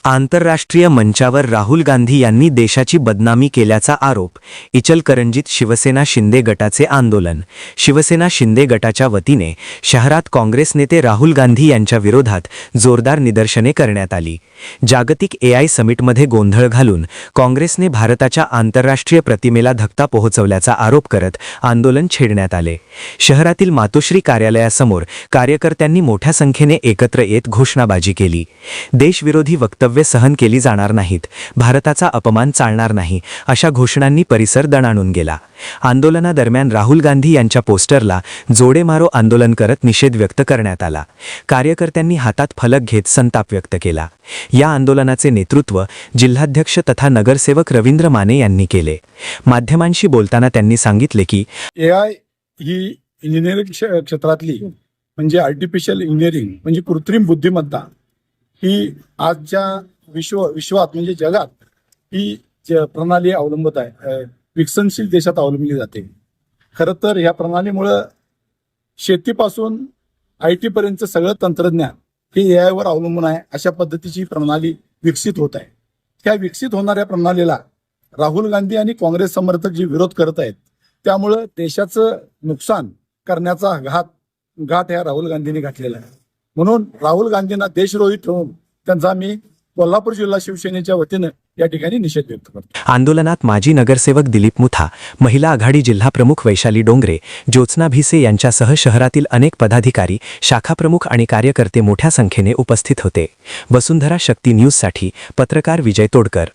आंतरराष्ट्रीय मंचावर राहुल गांधी यांनी देशाची बदनामी केल्याचा आरोप. इचलकरंजीत शिवसेना शिंदे गटाचे आंदोलन. शिवसेना शिंदे गटाच्या वतीने शहरात काँग्रेस नेते राहुल गांधी यांच्या विरोधात जोरदार निदर्शने करण्यात आली. जागतिक AI समिटमध्ये गोंधळ घालून काँग्रेसने भारताच्या आंतरराष्ट्रीय प्रतिमेला धक्का पोहोचवल्याचा आरोप करत आंदोलन छेडण्यात आले. शहरातील मातोश्री कार्यालयासमोर कार्यकर्त्यांनी मोठ्या संख्येने एकत्र येत घोषणाबाजी केली. देशविरोधी वक्तव्य सहन केली जाणार नाहीत, भारताचा अपमान चालणार नाही, अशा घोषणांनी परिसर दणाणून गेला. आंदोलनादरम्यान राहुल गांधी यांच्या पोस्टरला जोडे मारो आंदोलन करत निषेध व्यक्त करण्यात आला. कार्यकर्त्यांनी हातात फलक घेत संताप व्यक्त केला. या आंदोलनाचे नेतृत्व जिल्हाध्यक्ष तथा नगरसेवक रवींद्र माने यांनी केले. माध्यमांशी बोलताना त्यांनी सांगितले की AI ही इंजिनिअरिंग क्षेत्रातली म्हणजे आर्टिफिशियल इंजिनिअरिंग म्हणजे कृत्रिम बुद्धिमत्ता ही आजच्या विश्वात म्हणजे जगात ही प्रणाली अवलंबत आहे, विकसनशील देशात अवलंबली जाते. खरं तर ह्या प्रणालीमुळं शेतीपासून IT पर्यंत सगळं तंत्रज्ञान हे AI वर अवलंबून आहे. अशा पद्धतीची प्रणाली विकसित होत आहे. त्या विकसित होणाऱ्या प्रणालीला राहुल गांधी आणि काँग्रेस समर्थक जे विरोध करत आहेत त्यामुळं देशाचं नुकसान करण्याचा घाट ह्या राहुल गांधींनी घातलेला आहे. म्हणून राहुल गांधींना देशद्रोही ठरवून त्यांचा मी कोल्हापूर जिल्हा शिवसेनेच्या वतीनं या ठिकाणी निषेध व्यक्त करतो. आंदोलनात माजी नगरसेवक दिलीप मुथा, महिला आघाडी जिल्हा प्रमुख वैशाली डोंगरे, ज्योत्स्ना भिसे यांच्यासह शहरातील अनेक पदाधिकारी, शाखाप्रमुख आणि कार्यकर्ते मोठ्या संख्येने उपस्थित होते. वसुंधरा शक्ती न्यूजसाठी पत्रकार विजय तोडकर.